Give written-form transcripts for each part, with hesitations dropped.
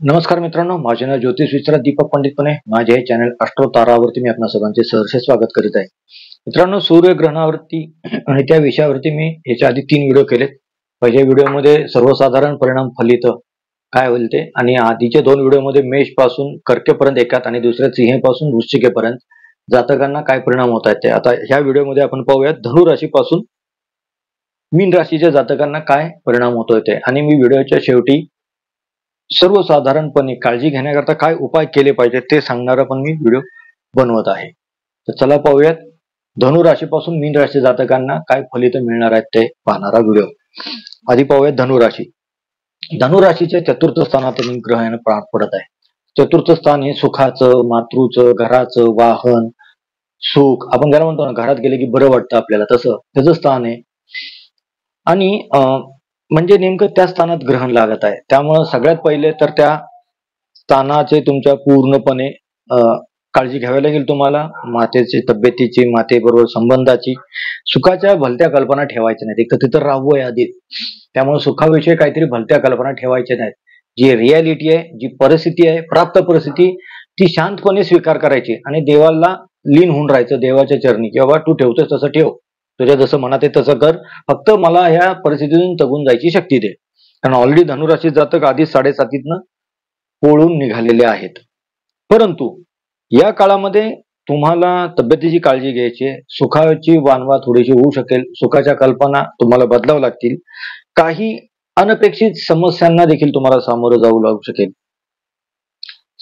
नमस्कार मित्रांनो, माझे नाव ज्योतिष विचारक दीपक पंडितपणे. माझे हे चॅनल अस्ट्रो तारावरती मी आपणा सर्वांचे सहर्ष स्वागत करीत आहे. मित्रांनो, सूर्यग्रहणावरती आणि त्या विषयावरती मी याच्या आधी 3 व्हिडिओ केलेत. पहिल्या व्हिडिओमध्ये सर्वसाधारण परिणाम फलित काय होईल ते, आणि आधीचे 2 व्हिडिओमध्ये मेष पासून कर्केपर्यंत एकात आणि दुसऱ्या सिंहेपासून वृश्चिकेपर्यंत जातकांना काय परिणाम होत आहेत ते. आता ह्या व्हिडिओमध्ये आपण पाहूयात धनु राशीपासून मीन राशीच्या जातकांना काय परिणाम होतोय ते. आणि मी व्हिडिओच्या शेवटी सर्वसाधारणपणे काळजी घेण्याकरता काय उपाय केले पाहिजे ते सांगणारा पण मी व्हिडिओ बनवत आहे. तर चला पाहूयात धनु राशीपासून मीन राशी जातकांना काय फलित मिळणार आहेत ते पाहणारा व्हिडिओ. आधी पाहूयात धनु राशी. धनु राशीच्या चतुर्थ स्थानातून ग्रह पार पडत आहे. चतुर्थ स्थान हे सुखाचं, मातृचं, घराचं, वाहन, सुख, आपण ज्याला म्हणतो ना घरात गेले की बरं वाटतं आपल्याला, तसं त्याचं स्थान आहे. आणि म्हणजे नेमकं त्या स्थानात ग्रहण लागत आहे. त्यामुळे सगळ्यात पहिले तर त्या स्थानाचे तुमच्या पूर्णपणे काळजी घ्यावी लागेल तुम्हाला. मातेची तब्येतीची, मातेबरोबर संबंधाची, सुखाच्या भलत्या कल्पना ठेवायच्या नाहीत. एक तर तिथं राहू आहे आधीच, त्यामुळे सुखाविषयी काहीतरी भलत्या कल्पना ठेवायच्या नाहीत. जी रियालिटी आहे, जी परिस्थिती आहे, प्राप्त परिस्थिती, ती शांतपणे स्वीकार करायची आणि देवाला लीन होऊन राहायचं देवाच्या चरणी, की बाबा तू ठेवतोस तसं ठेव, तुझ्या जसं मनात आहे तसं कर, फक्त मला ह्या परिस्थितीतून तगून जायची शक्ती दे. कारण ऑलरेडी धनुराशी जातक आधी 7.5 पोळून निघालेले आहेत. परंतु या काळामध्ये तुम्हाला तब्येतीची काळजी घ्यायची, सुखाची वानवा थोडीशी होऊ शकेल, सुखाच्या कल्पना तुम्हाला बदलावं लागतील, काही अनपेक्षित समस्यांना देखील तुम्हाला सामोरं जाऊ लागू शकेल.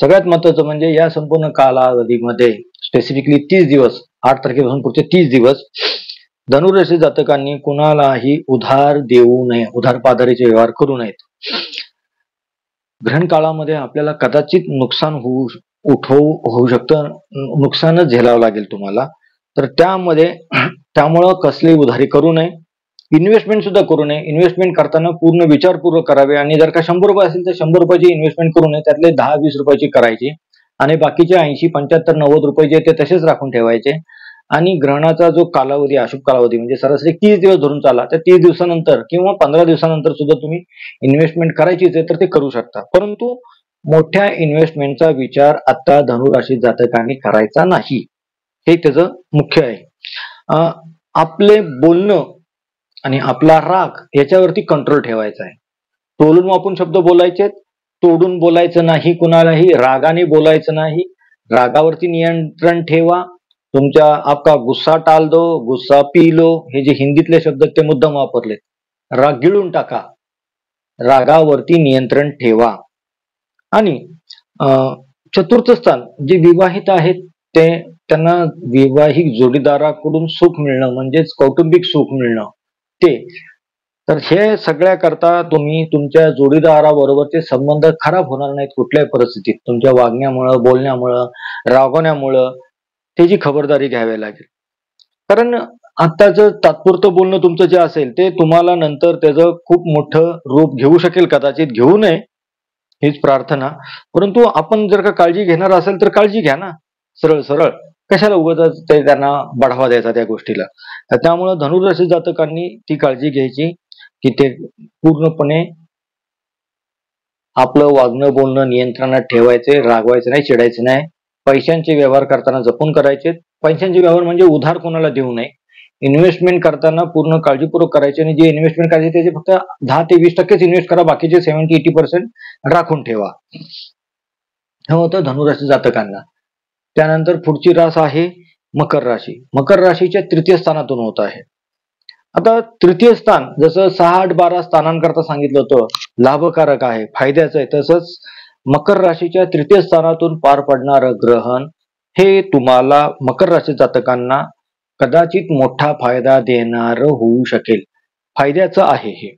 सगळ्यात महत्वाचं म्हणजे या संपूर्ण कालावधीमध्ये स्पेसिफिकली 30 दिवस, 8 तारखेपासून पुढचे 30 दिवस धनुराशी जातकांनी कुणालाही उधार देऊ नये, उधार पाधारीचे व्यवहार करू नयेत. ग्रहण काळामध्ये आपल्याला कदाचित नुकसान होऊ शकतं, नुकसानच झेलावं लागेल तुम्हाला. तर त्यामुळं कसली उधारी करू नये, इन्व्हेस्टमेंट सुद्धा करू नये. इन्व्हेस्टमेंट करताना पूर्ण विचारपूर्वक करावे. आणि जर का 100 रुपये असेल तर 100 रुपयाची इन्व्हेस्टमेंट करू नये, त्यातले 10-20 रुपयाची करायची आणि बाकीचे 80, 75, 90 रुपये जे ते तसेच राखून ठेवायचे. आणि ग्रहणाचा जो कालावधी, अशुभ कालावधी म्हणजे सरासरी 30 दिवस धरून चाला, त्या 30 दिवसानंतर किंवा 15 दिवसानंतर सुद्धा तुम्ही इन्व्हेस्टमेंट करायचीच आहे तर ते करू शकता. परंतु मोठ्या इन्व्हेस्टमेंटचा विचार आता धनुराशी जातकांनी करायचा नाही, हे त्याचं मुख्य आहे. आपले बोलणं आणि आपला राग याच्यावरती कंट्रोल ठेवायचा आहे. तोलून वापून शब्द बोलायचे, तोडून बोलायचं नाही, कुणालाही रागाने बोलायचं नाही. रागावरती नियंत्रण ठेवा. तुमच्या आपका गुस्सा टाल दो, गुस्सा पी लो, हे जे हिंदीतले शब्द ते मुद्दाम वापरले. राग गिळून टाका, रागावरती नियंत्रण ठेवा. आणि चतुर्थ स्थान जे विवाहित आहेत त्यांना विवाहिक जोडीदाराकडून सुख मिळणं म्हणजेच कौटुंबिक सुख मिळणं ते. तर हे सगळ्या करता तुम्ही तुमच्या जोडीदाराबरोबरचे संबंध खराब होणार नाहीत कुठल्याही परिस्थितीत. तुमच्या वागण्यामुळं, बोलण्यामुळं, रागवण्यामुळं त्याची खबरदारी घ्यावी लागेल. कारण आत्ताचं तात्पुरतं बोलणं तुमचं जे असेल ते तुम्हाला नंतर त्याचं खूप मोठं रूप घेऊ शकेल, कदाचित घेऊ नये हीच प्रार्थना. परंतु आपण जर का काळजी घेणार असेल तर काळजी घ्या ना, सरळ सरळ, कशाला उगाच ते त्यांना बढावा द्यायचा त्या गोष्टीला. त्यामुळे धनुराशी जातकांनी ती काळजी घ्यायची की ते पूर्णपणे आपलं वागणं बोलणं नियंत्रणात ठेवायचे, रागवायचं नाही, चिडायचं नाही. पैशांचे व्यवहार करताना जपून करायचे. पैशांचे व्यवहार म्हणजे उधार कोणाला देऊ नये. इन्व्हेस्टमेंट करताना पूर्ण काळजीपूर्वक करायचे आणि जे इन्व्हेस्टमेंट करायचे त्याचे फक्त 10 ते 20% इन्व्हेस्ट करा, बाकीचे 70-80% राखून ठेवा. हे होतं धनुराशी जातकांना. त्यानंतर पुढची रास आहे मकर राशी. मकर राशीच्या 3य स्थानातून होत आहे. आता 3य स्थान जसं 6-8-12 स्थानांकरता सांगितलं होतं लाभकारक आहे, फायद्याचं आहे, तसंच मकर राशीच्या 3य स्थानातून पार पडणारं ग्रहण हे तुम्हाला मकर राशी जातकांना कदाचित मोठा फायदा देणारं होऊ शकेल. फायद्याचं आहे हे.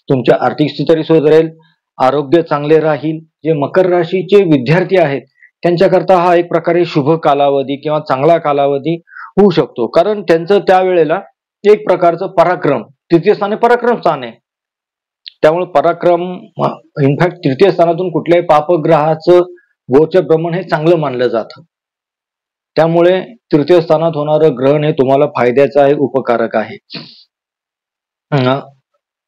तुमच्या आर्थिक स्थिती सुधारेल, आरोग्य चांगले राहील. जे मकर राशीचे विद्यार्थी आहेत त्यांच्याकरता हा एक प्रकारे शुभ कालावधी किंवा चांगला कालावधी होऊ शकतो. कारण त्यांचं त्यावेळेला एक प्रकारचं पराक्रम, 3य स्थान पराक्रम स्थान आहे. त्यामुळे पराक्रम, इनफॅक्ट 3य स्थानातून कुठल्याही पापग्रहाचं गोचर भ्रमण हे चांगलं मानलं जातं. त्यामुळे 3य स्थानात होणारं ग्रहण हे तुम्हाला फायद्याचं आहे, उपकारक आहे.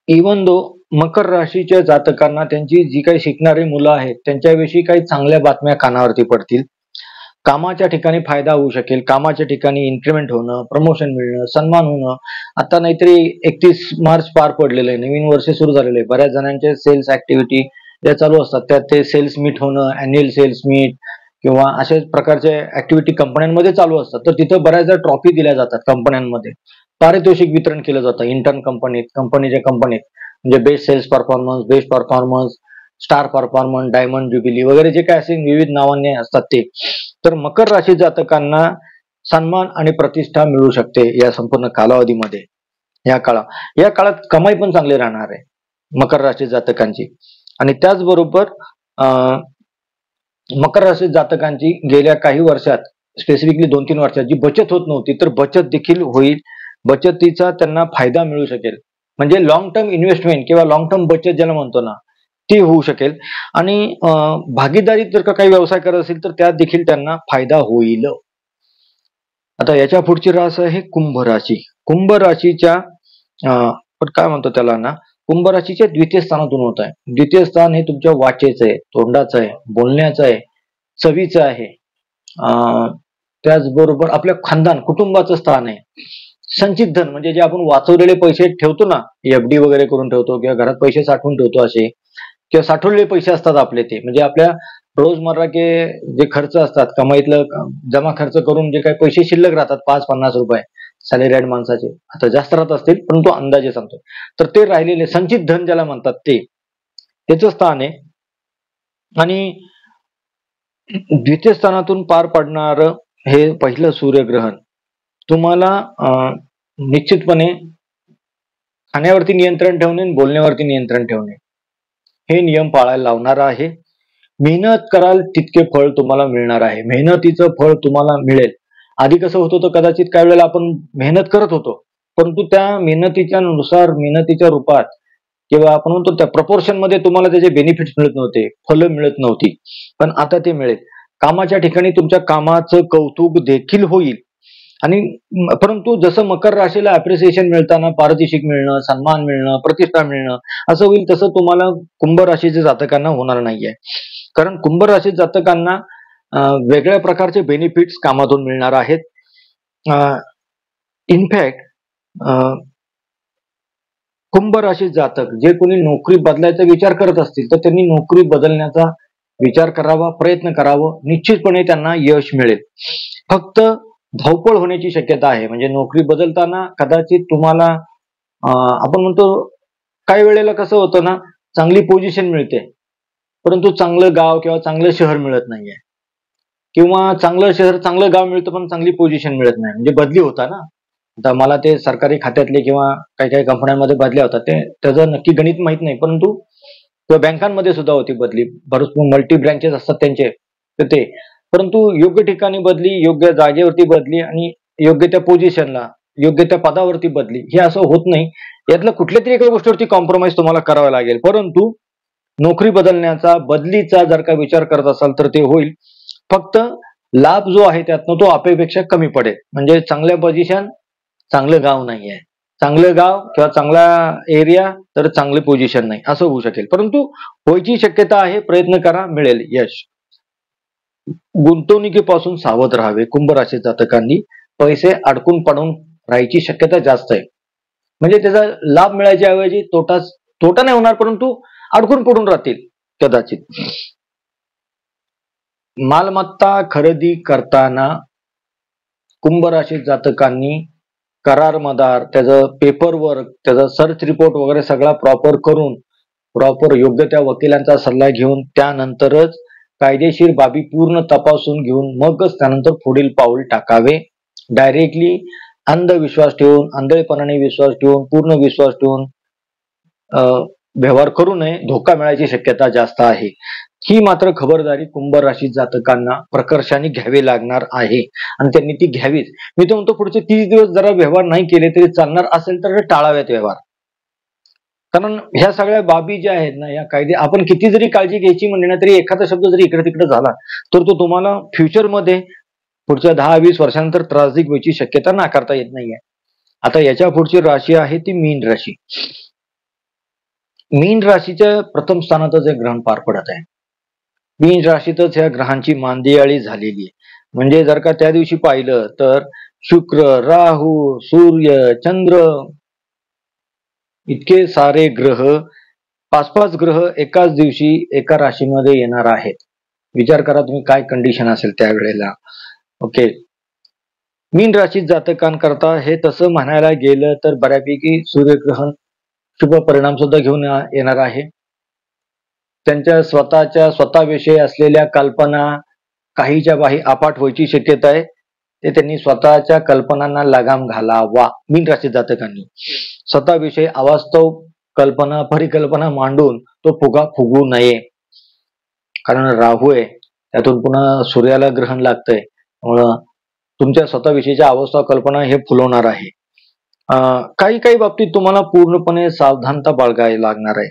इवन दो मकर राशीच्या जातकांना त्यांची जी काही शिकणारी मुलं आहेत त्यांच्याविषयी काही चांगल्या बातम्या कानावरती पडतील. कामाच्या ठिकाणी फायदा होऊ शकेल. कामाच्या ठिकाणी इन्क्रिमेंट होणं, प्रमोशन मिळणं, सन्मान होणं. आता नाहीतरी 31 मार्च पार पडलेलं आहे. नवीन वर्ष सुरू झालेलं आहे. बऱ्याच जणांचे सेल्स ऍक्टिव्हिटी ज्या चालू असतात त्यात ते सेल्स मीट होणं, अॅन्युअल सेल्स मीट किंवा अशाच प्रकारचे ऍक्टिव्हिटी कंपन्यांमध्ये चालू असतात. तर तिथं बऱ्याचदा ट्रॉफी दिल्या जातात कंपन्यांमध्ये. पारितोषिक वितरण केलं जातं इंटर्न कंपनीच्या कंपनीत. म्हणजे best sales performance, best performance, star performance, diamond jubilee वगैरे जे काय असे विविध नावांनी असतात ते. तर मकर राशी जातकांना सन्मान आणि प्रतिष्ठा मिळू शकते या संपूर्ण कालावधीमध्ये. या काळात कमाई पण चांगली राहणार आहे मकर राशी जातकांची. आणि त्याचबरोबर मकर राशी जातकांची गेल्या काही वर्षात, स्पेसिफिकली 2-3 वर्षात जी बचत होत नव्हती तर बचत देखील होईल. बचतीचा त्यांना फायदा मिळू शकेल. म्हणजे लॉंग टर्म इन्व्हेस्टमेंट किंवा लॉंग टर्म बचत ज्याला म्हणतो ना ती होऊ शकेल. आणि भागीदारीत जर का काही व्यवसाय करत असेल तर त्यात देखील त्यांना फायदा होईल. आता याच्या पुढची रास आहे कुंभ राशी. कुंभ राशीच्या पण काय म्हणतो त्याला ना, कुंभ राशीच्या द्वितीय स्थानातून होत आहे. द्वितीय स्थान हे तुमच्या वाचेचं आहे, तोंडाचं आहे, बोलण्याचं आहे, चवीचं आहे. त्याचबरोबर आपल्या खानदान कुटुंबाचं स्थान आहे. संचित धन म्हणजे जे आपण वाचवलेले पैसे ठेवतो ना, एफडी वगैरे करून ठेवतो किंवा घरात पैसे साठवून ठेवतो असे, किंवा साठवलेले पैसे असतात आपले ते, म्हणजे आपल्या रोजमर्रा के जे खर्च असतात कमाईतलं जमा खर्च करून जे काही पैसे शिल्लक राहतात 5-50 रुपये सॅलरीड माणसाचे, आता जास्त राहत असतील परंतु अंदाजे सांगतो, तर ते राहिलेले संचित धन ज्याला म्हणतात ते त्याचं स्थान आहे. आणि द्वितीय स्थानातून पार पडणार हे पहिलं सूर्यग्रहण तुम्हाला निश्चितपणे खाण्यावरती नियंत्रण ठेवणे आणि बोलण्यावरती नियंत्रण ठेवणे हे नियम पाळायला लावणार आहे. मेहनत कराल तितके फळ तुम्हाला मिळणार आहे. मेहनतीचं फळ तुम्हाला मिळेल. आधी कसं होत होतं, कदाचित काही वेळेला आपण मेहनत करत होतो परंतु त्या मेहनतीच्या नुसार, मेहनतीच्या रूपात किंवा आपण म्हणतो त्या प्रपोर्शन मध्ये तुम्हाला त्याचे बेनिफिट्स मिळत नव्हते, फलं मिळत नव्हती. पण आता ते मिळेल. कामाच्या ठिकाणी तुमच्या कामाचं कौतुक देखील होईल. आणि परंतु जसं मकर राशीला अप्रिसिएशन मिळताना पारितोषिक मिळणं, सन्मान मिळणं, प्रतिष्ठा मिळणं असं होईल, तसं तुम्हाला कुंभ राशीच्या जातकांना होणार नाहीये. कारण कुंभ राशी जातकांना वेगळ्या प्रकारचे बेनिफिट्स कामातून मिळणार आहेत. इनफॅक्ट कुंभ राशी जातक जे कोणी नोकरी बदलायचा विचार करत असतील तर त्यांनी नोकरी बदलण्याचा विचार करावा, प्रयत्न करावं. निश्चितपणे त्यांना यश मिळेल. फक्त धावपळ होण्याची शक्यता आहे. म्हणजे नोकरी बदलताना कदाचित तुम्हाला आपण म्हणतो काही वेळेला कसं होतं ना, चांगली पोझिशन मिळते परंतु चांगलं गाव किंवा चांगलं शहर मिळत नाहीये, किंवा चांगलं शहर चांगलं गाव मिळतं पण चांगली पोझिशन मिळत नाही. म्हणजे बदली होता ना, आता मला ते सरकारी खात्यातले किंवा काही काही कंपन्यांमध्ये बदल्या होतात, ते त्याचं नक्की गणित माहित नाही, परंतु किंवा बँकांमध्ये सुद्धा होती बदली, भरपूर मल्टी ब्रँचेस असतात त्यांचे, तर ते परंतु योग्य ठिकाणी बदली, योग्य जागेवरती बदली आणि योग्य त्या पोझिशनला, योग्य त्या पदावरती बदली, हे असं होत नाही. यातलं कुठल्या तरी एका गोष्टीवरती कॉम्प्रोमाइज तुम्हाला करावा लागेल. परंतु नोकरी बदलण्याचा, बदलीचा जर का विचार करत असाल तर ते होईल. फक्त लाभ जो आहे त्यातनं तो अपेक्षेपेक्षा कमी पडेल. म्हणजे चांगल्या पोझिशन, चांगलं गाव नाहीये, चांगलं गाव किंवा चांगला एरिया तर चांगली पोझिशन नाही, असं होऊ शकेल. परंतु व्हायची शक्यता आहे. प्रयत्न करा, मिळेल यश. गुंतवणुकीपासून सावध राहावे. कुंभ राशी जातकांनी पैसे अडकून पडून राहायची शक्यता जास्त आहे. म्हणजे त्याचा लाभ मिळायच्या ऐवजी तोटा नाही होणार परंतु अडकून पडून राहतील कदाचित. मालमत्ता खरेदी करताना कुंभ राशी जातकांनी करार मदार, त्याचं पेपर वर्क, त्याचा सर्च रिपोर्ट वगैरे सगळा प्रॉपर करून, प्रॉपर योग्य त्या वकिलांचा सल्ला घेऊन त्यानंतरच कायदेशीर बाबी पूर्ण तपासून घेऊन मगच त्यानंतर पुढील पाऊल टाकावे. डायरेक्टली अंधविश्वास ठेवून, आंधळेपणाने विश्वास ठेवून, पूर्ण विश्वास ठेवून व्यवहार करू नये. धोका मिळायची शक्यता जास्त आहे. ही मात्र खबरदारी कुंभ राशी जातकांना प्रकर्षाने घ्यावी लागणार आहे आणि त्यांनी ती घ्यावीच. मी तर म्हणतो पुढचे 30 दिवस जरा व्यवहार नाही केले तरी चालणार असेल तर टाळाव्यात व्यवहार. कारण ह्या सगळ्या बाबी ज्या आहेत ना, या कायदे आपण किती जरी काळजी घ्यायची म्हणले ना तरी एखादा शब्द जरी इकडे तिकडे झाला तर तो तुम्हाला फ्युचरमध्ये पुढच्या 10-20 वर्षानंतर त्रासदिक व्हायची शक्यता नाकारता येत नाहीये. आता याच्या पुढची राशी आहे ती मीन राशी. मीन राशीच्या प्रथम स्थानातच हे ग्रहण पार पडत आहे. मीन राशीतच ह्या ग्रहांची मांदियाळी झालेली आहे. म्हणजे जर का त्या दिवशी पाहिलं तर शुक्र, राहू, सूर्य, चंद्र इतके सारे ग्रह, 5-5 ग्रह एकाच दिवशी एका राशीमध्ये येणार आहेत. विचार करा तुम्ही काय कंडिशन असेल त्यावेळेला. ओके. मीन राशीत जातकांकरता हे तसं म्हणायला गेलं तर बऱ्यापैकी सूर्यग्रहण शुभ परिणाम सुद्धा घेऊन येणार आहे. त्यांच्या स्वतःविषयी असलेल्या कल्पना काहीच्या काही अफाट व्हायची शक्यता आहे. ते त्यांनी स्वतःच्या कल्पनांना लगाम घालावा. मीन राशीत जातकांनी स्वतःविषयी अवास्तव कल्पना परिकल्पना मांडून तो फुगा फुगू नये. कारण राहू आहे, त्यातून पुन्हा सूर्याला ग्रहण लागतंय, त्यामुळं तुमच्या स्वतःविषयीच्या अवास्तव कल्पना हे फुलवणार आहे. काही काही बाबतीत तुम्हाला पूर्णपणे सावधानता बाळगावी लागणार आहे.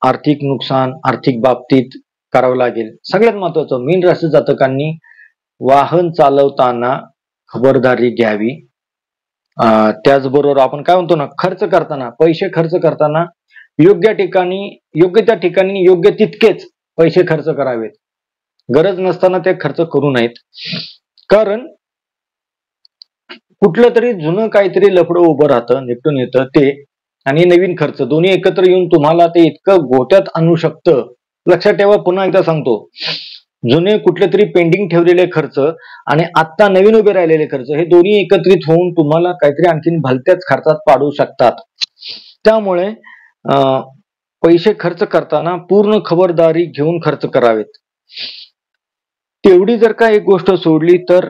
आर्थिक नुकसान आर्थिक बाबतीत करावं लागेल. सगळ्यात महत्वाचं, मीन राशी जातकांनी वाहन चालवताना खबरदारी घ्यावी. त्याचबरोबर आपण काय म्हणतो ना, खर्च करताना, पैसे खर्च करताना योग्य त्या ठिकाणी योग्य तितकेच पैसे खर्च करावेत. गरज नसताना ते खर्च करू नयेत. कारण कुठलं तरी जुनं काहीतरी लफडं उभं राहतं, निपटून येतं ते, आणि नवीन खर्च दोन्ही एकत्र येऊन तुम्हाला ते इतकं गोट्यात आणू शकतं. लक्षात ठेवा, पुन्हा एकदा सांगतो, जुने कुठले तरी पेंडिंग ठेवलेले खर्च आणि आता नवीन उभे राहिलेले खर्च हे दोन्ही एकत्रित होऊन तुम्हाला काहीतरी आणखीन भलत्याच खर्चात पाडू शकतात. त्यामुळे पैसे खर्च करताना पूर्ण खबरदारी घेऊन खर्च करावेत. तेवढी जर का एक गोष्ट सोडली तर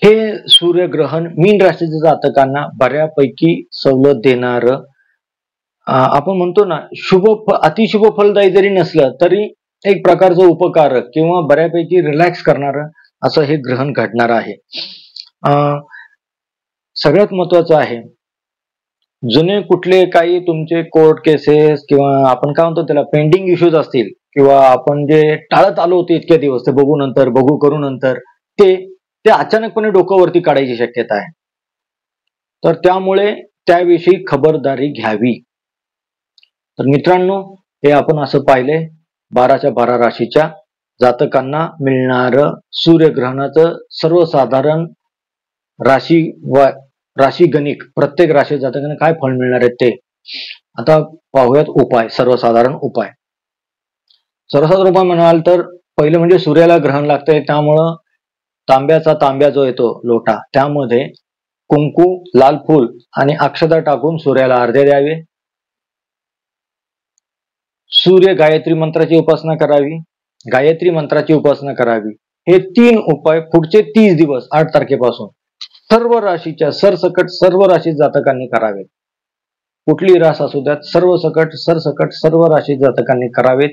हे सूर्यग्रहण मीन राशीच्या जातकांना बऱ्यापैकी सवलत देणार, आपण म्हणतो ना अतिशुभ फलदायी जरी नसलं तरी एक प्रकारचं उपकारक किंवा बऱ्यापैकी रिलॅक्स करणार असं हे ग्रहण घडणार आहे. सगळ्यात महत्वाचं आहे, जुने कुठले काही तुमचे कोर्ट केसेस किंवा आपण काय म्हणतो त्याला पेंडिंग इश्यूज असतील किंवा आपण जे टाळत आलो होते इतक्या दिवस, ते बघू करू नंतर, ते अचानकपणे डोक्यावरती काढायची शक्यता आहे. तर त्यामुळे त्याविषयी खबरदारी घ्यावी. तर मित्रांनो, हे आपण असं पाहिले 12च्या 12 राशीच्या जातकांना मिळणार सूर्यग्रहणाचं सर्वसाधारण राशी गणिक, प्रत्येक राशी जातकांना काय फळ मिळणार आहे ते. आता पाहूयात उपाय. सर्वसाधारण उपाय म्हणाल तर पहिलं म्हणजे सूर्याला ग्रहण लागतंय, त्यामुळं तांब्या जो येतो लोटा, त्यामध्ये कुंकू, लाल फूल आणि अक्षता टाकून सूर्याला अर्घ्य द्यावे. सूर्य गायत्री मंत्राची उपासना करावी. हे 3 उपाय पुढचे 30 दिवस 8 तारखेपासून सर्व राशीच्या सरसकट सर्व राशी जातकांनी करावेत. कुठली रास असू द्यात, सरसकट सर्व राशी जातकांनी करावेत.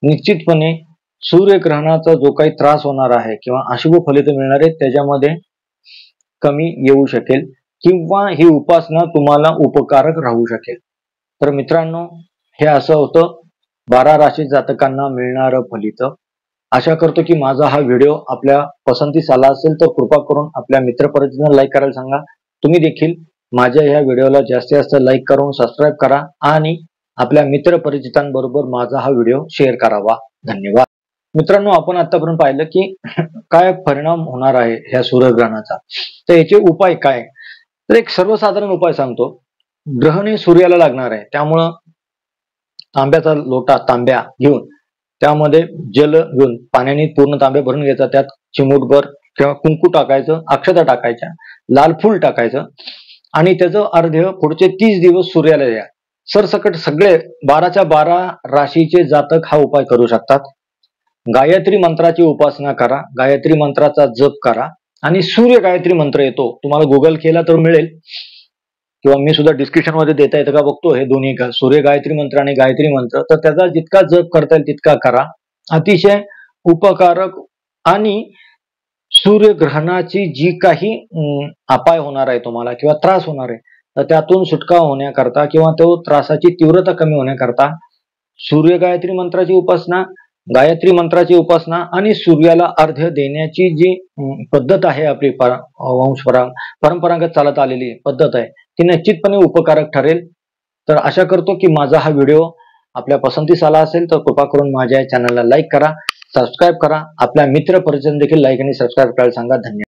निश्चितपणे सूर्यग्रहणाचा जो काही त्रास होणार आहे किंवा अशुभ फलित मिळणार आहेत त्याच्यामध्ये कमी येऊ शकेल किंवा ही उपासना तुम्हाला उपकारक राहू शकेल. तर मित्रांनो, हे असं होतं 12 राशी जातकांना मिळणारं फलित. आशा करतो की माझा हा व्हिडिओ आपल्या पसंतीस आला असेल तर कृपा करून आपल्या मित्रपरिजनांना लाईक करायला सांगा. तुम्ही देखील माझ्या ह्या व्हिडिओला जास्तीत जास्त लाईक करून सबस्क्राईब करा आणि आपल्या मित्रपरिचितांबरोबर माझा हा व्हिडिओ शेअर करावा. धन्यवाद. मित्रांनो, आपण आतापर्यंत पाहिलं की काय परिणाम होणार आहे ह्या सूर्यग्रहणाचा. तर याचे उपाय काय, तर एक सर्वसाधारण उपाय सांगतो. ग्रहण हे सूर्याला लागणार आहे, त्यामुळं तांब्याचा लोटा घेऊन त्यामध्ये जल घेऊन पाण्याने पूर्ण तांब्या भरून घ्यायचा. त्यात चिमूटभर किंवा कुंकू टाकायचं, अक्षता टाकायच्या, लाल फूल टाकायचं आणि त्याचं अर्घ्य पुढचे 30 दिवस सूर्याला द्या. सरसकट सगळे 12च्या 12 राशीचे जातक हा उपाय करू शकतात. गायत्री मंत्राची उपासना करा, गायत्री मंत्राचा जप करा आणि सूर्य गायत्री मंत्र येतो, तुम्हाला गुगल केला तर मिळेल किंवा मी सुद्धा डिस्क्रिप्शन मध्ये देता येतं का बघतो, हे दोन्ही का सूर्य गायत्री मंत्र आणि गायत्री मंत्र, तर त्याचा जितका जप करता येईल तितका करा. अतिशय उपकारक आणि सूर्यग्रहणाची जी काही अपाय होणार आहे तुम्हाला किंवा त्रास होणार आहे तर त्यातून सुटका होण्याकरता किंवा तो त्रासाची तीव्रता कमी होण्याकरता सूर्य गायत्री मंत्राची उपासना आणि सूर्याला अर्घ्य देण्याची जी पद्धत आहे आपली परंपरागत चालत आलेली पद्धत आहे ती निश्चितपणे उपकारक ठरेल. तर आशा करतो की माझा हा व्हिडिओ आपल्या पसंतीस आला असेल तर कृपा करून माझ्या चॅनलला लाईक करा, सबस्क्राईब करा, आपल्या मित्र परिचय देखील लाईक आणि सबस्क्राईब करायला सांगा. धन्यवाद.